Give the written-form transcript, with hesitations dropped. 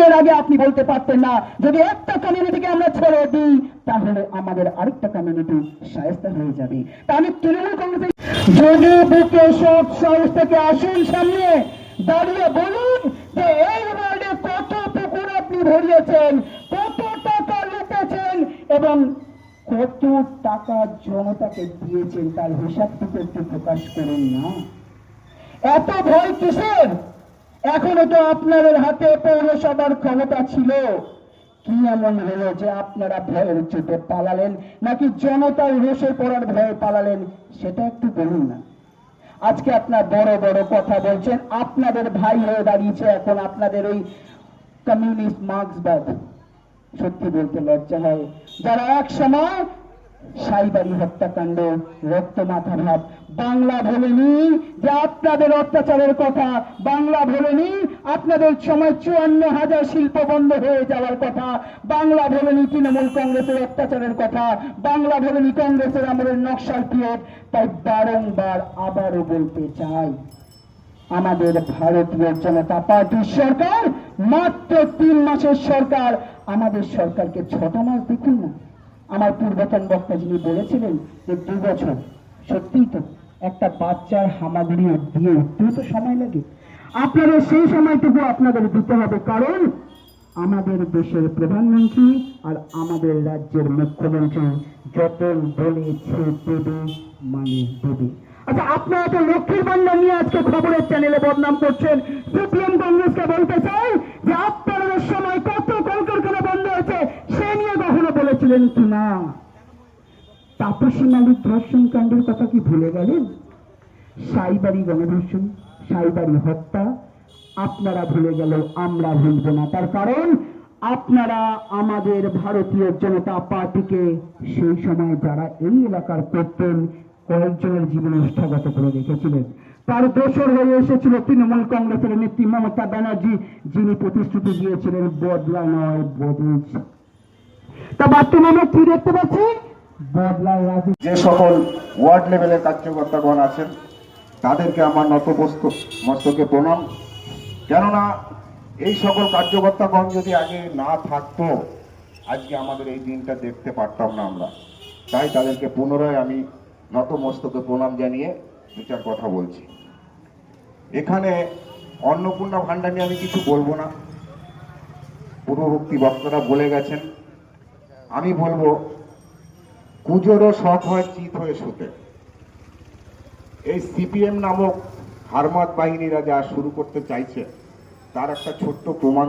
বিয়ের আগে আপনি বলতে পারতেন না যদি একটা কমিউনিটিকে আমরা ছেড়ে দিই তাহলে আমাদের আরেকটা কমিউনিটি শায়েস্তা হয়ে যাবে। তা আমি তৃণমূল কংগ্রেসের যদি বুকে সব সাহস থেকে আসুন সামনে দাঁড়িয়ে বলুন যে এই ওয়ার্ডে কত পুকুর আপনি ভরিয়েছেন, কত টাকা লুটেছেন এবং কত টাকা জনতাকে দিয়েছেন তার হিসাবটুকু একটু প্রকাশ করুন না। এত ভয় কিসের? এখনো তো আপনাদের হাতে পৌরসভার ক্ষমতা ছিল, কি এমন হলো যে আপনারা ভয়ের চোটে পালালেন নাকি জনতার রোষে পড়ার ভয়ে পালালেন সেটা একটু বলুন না। আজকে আপনার বড় বড় কথা বলছেন, আপনাদের ভাই হয়ে দাঁড়িয়েছে এখন আপনাদের ওই কমিউনিস্ট মার্ক্সবাদ। সত্যি বলতে লজ্জা হয়, যারা এক সময় সাইবারি হত্যাকাণ্ড, রক্ত মাথা ভাব বাংলা ভোলেনি যে আপনাদের অত্যাচারের কথা, বাংলা ভোলেনি আপনাদের সময় 54,000 শিল্প বন্ধ হয়ে যাওয়ার কথা, বাংলা ভোলেনি তৃণমূল কংগ্রেসের অত্যাচারের কথা, বাংলা ভোলেনি কংগ্রেসের আমলের নকশাল পিরিয়ড। তাই বারংবার আবারও বলতে চাই, আমাদের ভারতীয় জনতা পার্টির সরকার মাত্র 3 মাসের সরকার, আমাদের সরকারকে 6টা মাস দেখুন না। আমার পূর্বতন বক্তা যিনি বলেছিলেন যে 2 বছর, সত্যিই তো একটা বাচ্চার হামাগুড়ি দিয়ে উঠতেও তো সময় লাগে। আপনাদের সেই সময়টুকু আপনাদের দিতে হবে, কারণ আমাদের দেশের প্রধানমন্ত্রী আর আমাদের রাজ্যের মুখ্যমন্ত্রী যত বলেছে দেবে মানে দেবে। আচ্ছা, আপনারা তো লক্ষ্মীর ভান্ডার নিয়ে আজকে খবরের চ্যানেলে বদনাম করছেন। সিপিএম কংগ্রেসকে বলতে চাই যে আপনাদের সময় কত কলকারখানা বন্ধ হয়েছে সে নিয়ে কখনো বলেছিলেন কি না? তাপসী মালিক ধর্ষণ কাণ্ডের কথা কি ভুলে গেলেন? সাইবারি গণধর্ষণ, সাইবারি হত্যা আপনারা ভুলে গেল, আমরা ভুলব না। তার কারণ আপনারা আমাদের ভারতীয় জনতা পার্টিকে সেই সময় যারা এই এলাকার করতেন কয়েকজনের জীবন উষ্ঠাগত করে রেখেছিলেন। তার দোসর হয়ে এসেছিল তৃণমূল কংগ্রেসের নেত্রী মমতা ব্যানার্জি, যিনি প্রতিশ্রুতি দিয়েছিলেন বদলা নয় বদল। তা বর্তমানে কি দেখতে পাচ্ছি? বদলায় রাজি। যে সকল ওয়ার্ড লেভেলের কার্যকর্তাগণ আছেন তাদেরকে আমার মস্তকে প্রণাম। কেননা এই সকল কার্যকর্তাগণ যদি আগে না থাকতো আজকে আমাদের এই দিনটা দেখতে পারতাম না আমরা। তাই তাদেরকে পুনরায় আমি নতমস্তকে প্রণাম জানিয়ে 2-4 কথা বলছি। এখানে অন্নপূর্ণা ভান্ডার নিয়ে আমি কিছু বলবো না, পূর্ববর্তী বক্তারা বলে গেছেন। আমি বলবো কুজোরও শখ হয় চিত হয়ে শুতে। এই সিপিএম নামক হারমাত বাহিনীরা যা শুরু করতে চাইছে তার একটা ছোট্ট প্রমাণ